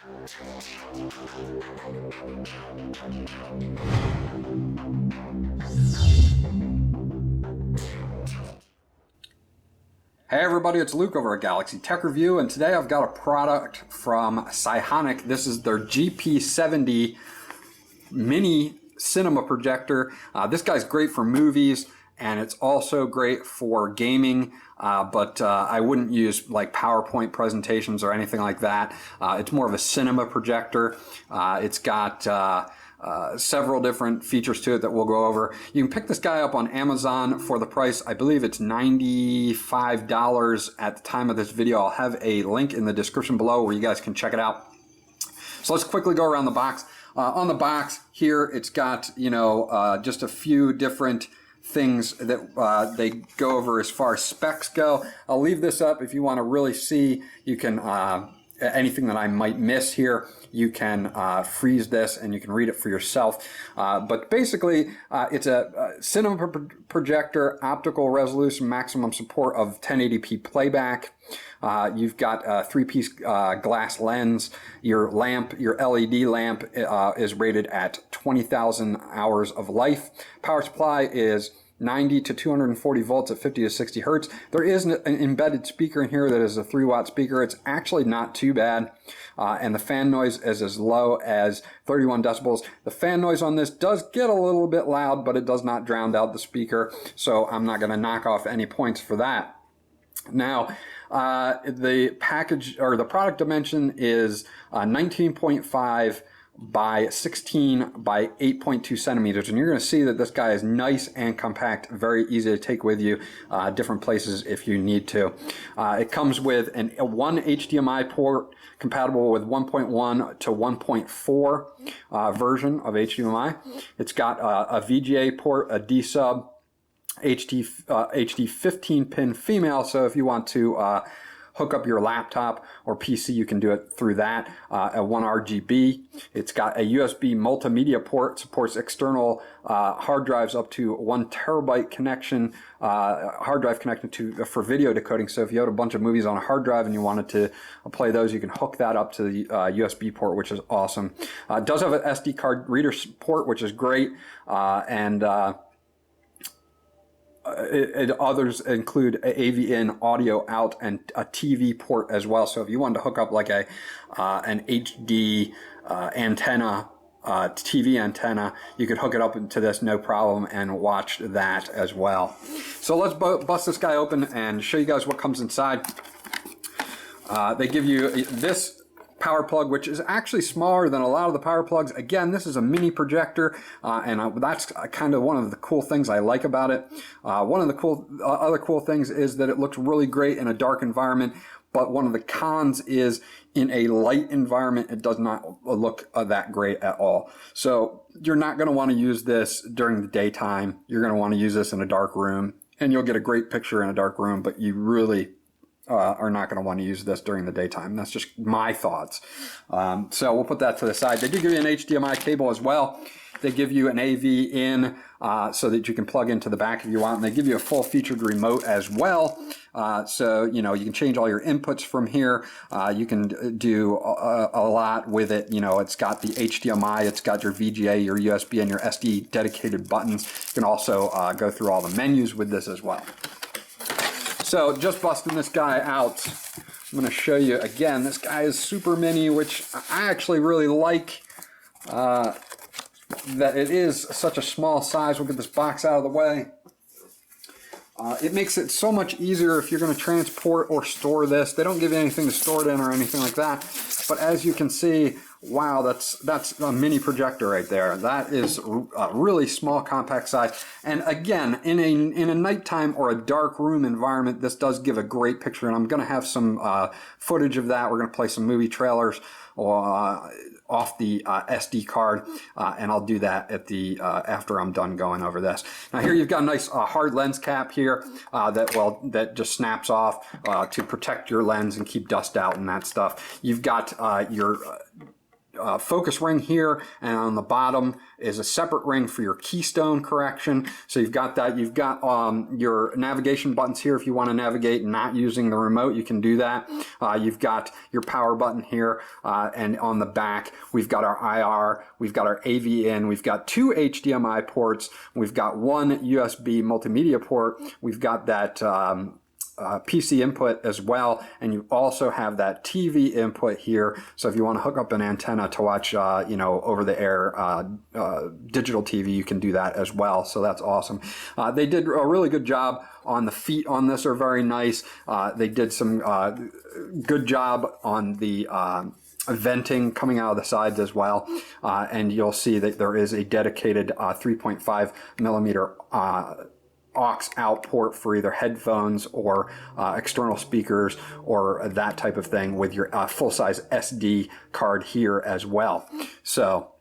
Hey everybody, it's Luke over at Galaxy Tech Review, and today I've got a product from Syhonic. This is their GP70 mini cinema projector. This guy's great for movies, and it's also great for gaming, but I wouldn't use like PowerPoint presentations or anything like that. It's more of a cinema projector. It's got several different features to it that we'll go over. You can pick this guy up on Amazon for the price, I believe it's $95 at the time of this video. I'll have a link in the description below where you guys can check it out. So let's quickly go around the box. On the box here, it's got, just a few different things that they go over as far as specs go. I'll leave this up if you want to really see. You can anything that I might miss here, you can freeze this and you can read it for yourself. But basically, it's a cinema projector, optical resolution, maximum support of 1080p playback. You've got a 3-piece glass lens. Your lamp, your LED lamp, is rated at 20,000 hours of life. Power supply is 90 to 240 volts at 50 to 60 hertz. There is an embedded speaker in here that is a 3-watt speaker. It's actually not too bad. And the fan noise is as low as 31 decibels. The fan noise on this does get a little bit loud, but it does not drown out the speaker. So I'm not going to knock off any points for that. Now, the package or the product dimension is 19.5 by 16 by 8.2 centimeters, and you're going to see that this guy is nice and compact, very easy to take with you different places if you need to. It comes with one HDMI port compatible with 1.1 to 1.4 version of HDMI. It's got a VGA port, a D-sub, HD 15 pin female, so if you want to hook up your laptop or PC, you can do it through that. A 1 RGB. It's got a USB multimedia port, supports external hard drives up to 1 terabyte connection, hard drive connected to for video decoding. So if you had a bunch of movies on a hard drive and you wanted to play those, you can hook that up to the USB port, which is awesome. It does have an SD card reader port, which is great, and others include AV-in, audio out, and a TV port as well. So if you wanted to hook up like an HD antenna, TV antenna, you could hook it up into this no problem and watch that as well. So let's bust this guy open and show you guys what comes inside. They give you this power plug, which is actually smaller than a lot of the power plugs. Again, this is a mini projector, and that's kind of one of the cool things I like about it. One of the other cool things is that it looks really great in a dark environment, but one of the cons is in a light environment, it does not look that great at all. So you're not going to want to use this during the daytime. You're going to want to use this in a dark room, and you'll get a great picture in a dark room, but you really are not going to want to use this during the daytime. That's just my thoughts. So we'll put that to the side. They do give you an HDMI cable as well. They give you an AV in so that you can plug into the back if you want. And they give you a full featured remote as well. So, you can change all your inputs from here. You can do a lot with it. It's got the HDMI, it's got your VGA, your USB, and your SD dedicated buttons. You can also go through all the menus with this as well. So just busting this guy out, I'm going to show you again. This guy is super mini, which I actually really like that it is such a small size. We'll get this box out of the way. It makes it so much easier if you're going to transport or store this. They don't give you anything to store it in or anything like that. But as you can see, wow, that's a mini projector right there. That is a really small, compact size. And again, in a nighttime or a dark room environment, this does give a great picture. And I'm going to have some footage of that. We're going to play some movie trailers off the SD card, and I'll do that at the after I'm done going over this. Now here you've got a nice hard lens cap here that just snaps off to protect your lens and keep dust out and that stuff. You've got your focus ring here, and on the bottom is a separate ring for your keystone correction. So you've got that. You've got your navigation buttons here. If you want to navigate not using the remote, you can do that. You've got your power button here, and on the back we've got our IR, we've got our AV in, we've got 2 HDMI ports, we've got 1 USB multimedia port, we've got that PC input as well, and you also have that TV input here. So if you want to hook up an antenna to watch, over the air digital TV, you can do that as well. So that's awesome. They did a really good job on the feet on this, are very nice. They did some good job on the venting coming out of the sides as well, and you'll see that there is a dedicated 3.5 millimeter aux out port for either headphones or external speakers or that type of thing, with your full-size SD card here as well. So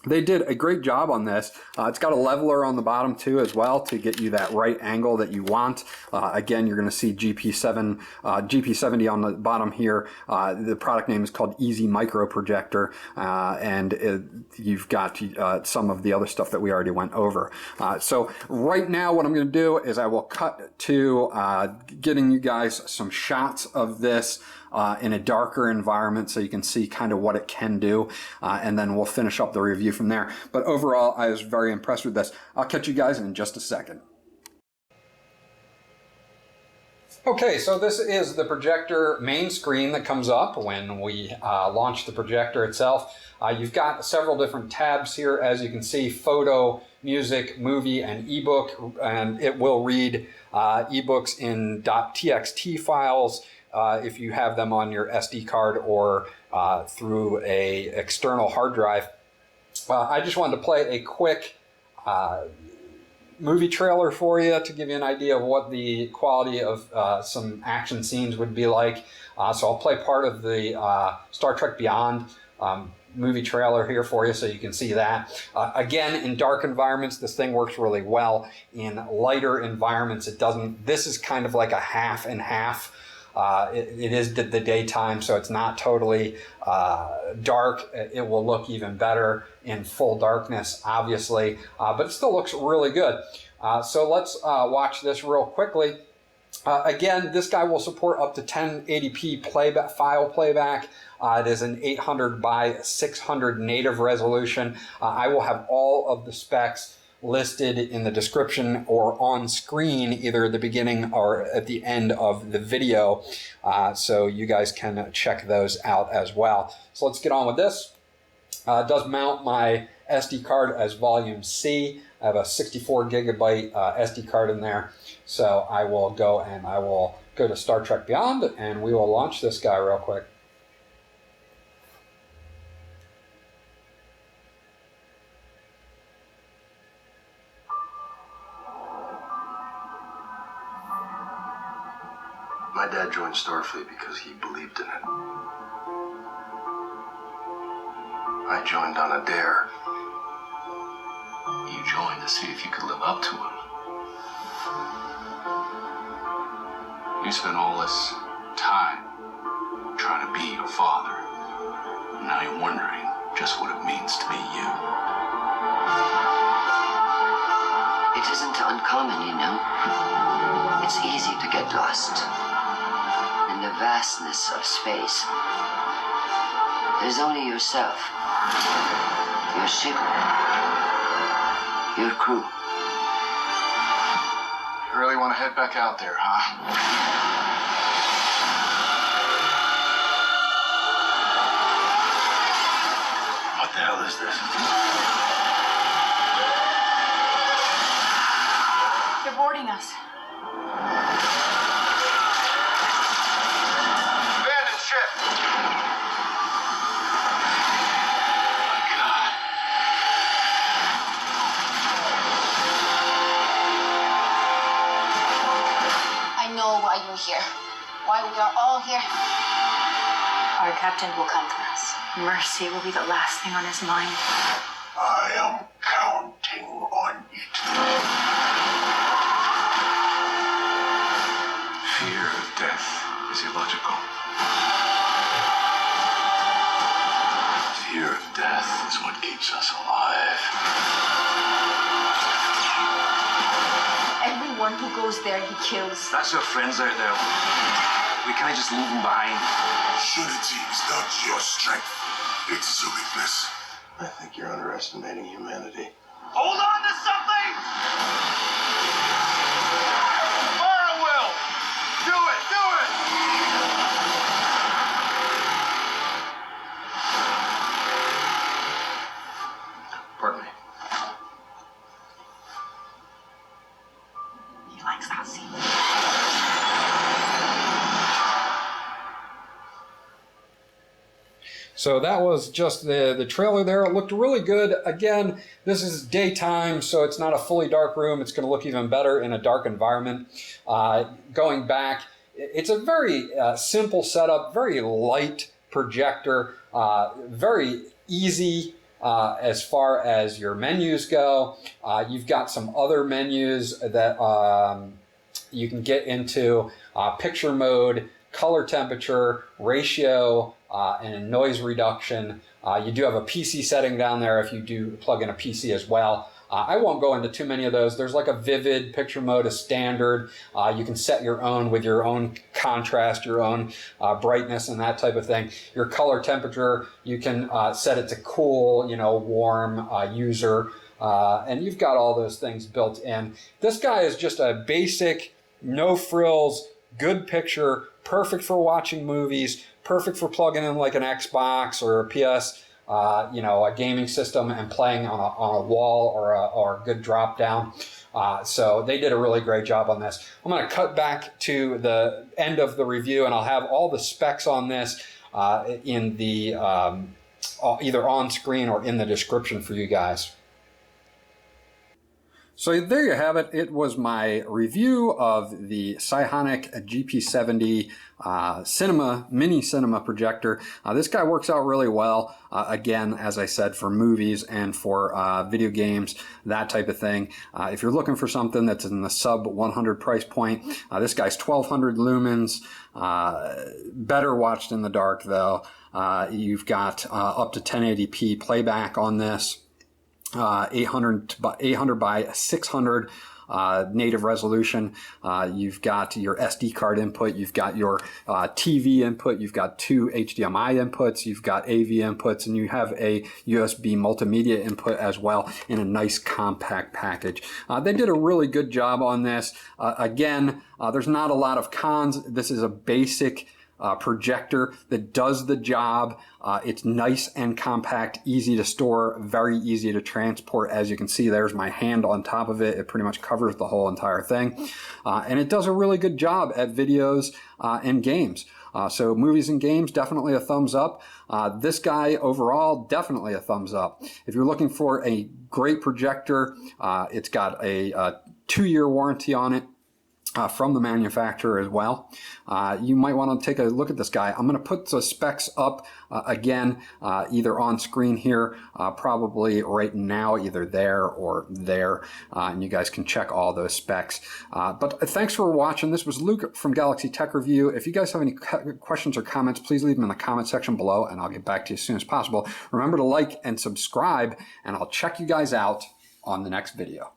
they did a great job on this. It's got a leveler on the bottom too as well to get you that right angle that you want. Again, you're going to see GP70 on the bottom here. The product name is called Easy Micro Projector, and you've got some of the other stuff that we already went over. So right now what I'm going to do is I will cut to getting you guys some shots of this in a darker environment so you can see kind of what it can do, and then we'll finish up the review from there. But overall, I was very impressed with this. I'll catch you guys in just a second. Okay, so this is the projector main screen that comes up when we launch the projector itself. You've got several different tabs here, as you can see: photo, music, movie, and ebook, and it will read ebooks in .txt files if you have them on your SD card or through a external hard drive. I just wanted to play a quick movie trailer for you to give you an idea of what the quality of some action scenes would be like. So I'll play part of the Star Trek Beyond movie trailer here for you so you can see that. Again, in dark environments, this thing works really well. In lighter environments, it doesn't. This is kind of like a half and half. It is the daytime, so it's not totally dark. It will look even better in full darkness, obviously, but it still looks really good. So let's watch this real quickly. Again, this guy will support up to 1080p file playback. It is an 800 by 600 native resolution. I will have all of the specs listed in the description or on screen, either at the beginning or at the end of the video, so you guys can check those out as well. So let's get on with this. It does mount my SD card as volume C. I have a 64 gigabyte SD card in there, so I will go to Star Trek Beyond, and we will launch this guy real quick. My dad joined Starfleet because he believed in it. I joined on a dare. You joined to see if you could live up to him. You spent all this time trying to be your father. Now you're wondering just what it means to be you. It isn't uncommon, you know. It's easy to get lost in the vastness of space. There's only yourself, your ship, your crew. You really want to head back out there, huh? What the hell is this? They're boarding us. Abandoned ship! My God. I know why you're here. Why we are all here. Our captain will come for us. Mercy will be the last thing on his mind. I am counting on it. Fear of death is illogical. Fear of goes there, he kills. That's your friends out there. We can't just leave them behind. Opportunity is not your strength. It's your weakness. I think you're underestimating humanity. Hold on to something! Fire will! Do it! Do it! Pardon me. He likes that scene. So that was just the trailer there. It looked really good. Again, this is daytime, so it's not a fully dark room. It's going to look even better in a dark environment. Going back, it's a very simple setup, very light projector, very easy as far as your menus go. You've got some other menus that you can get into, picture mode, color temperature, ratio, and noise reduction. You do have a PC setting down there if you do plug in a PC as well. I won't go into too many of those. There's like a vivid picture mode, a standard. You can set your own with your own contrast, your own brightness and that type of thing. Your color temperature, you can set it to cool, warm, user, and you've got all those things built in. This guy is just a basic, no frills, good picture, perfect for watching movies, perfect for plugging in like an Xbox or a PS, a gaming system and playing on a wall or a good drop down. So they did a really great job on this. I'm going to cut back to the end of the review and I'll have all the specs on this in the either on screen or in the description for you guys. So there you have it. It was my review of the Syhonic GP70 mini cinema projector. This guy works out really well. Again, as I said, for movies and for video games, that type of thing. If you're looking for something that's in the sub 100 price point, this guy's 1200 lumens, better watched in the dark though. You've got up to 1080p playback on this. 800 by 600 native resolution. You've got your SD card input, you've got your TV input, you've got 2 HDMI inputs, you've got AV inputs, and you have a USB multimedia input as well in a nice compact package. They did a really good job on this. Again, there's not a lot of cons. This is a basic projector that does the job. It's nice and compact, easy to store, very easy to transport. As you can see, there's my hand on top of it. It pretty much covers the whole entire thing. And it does a really good job at videos and games. So movies and games, definitely a thumbs up. This guy overall, definitely a thumbs up. If you're looking for a great projector, it's got a 2-year warranty on it. From the manufacturer as well. You might want to take a look at this guy. I'm going to put the specs up again, either on screen here, probably right now, either there or there, and you guys can check all those specs. But thanks for watching. This was Luke from Galaxy Tech Review. If you guys have any questions or comments, please leave them in the comment section below, and I'll get back to you as soon as possible. Remember to like and subscribe, and I'll check you guys out on the next video.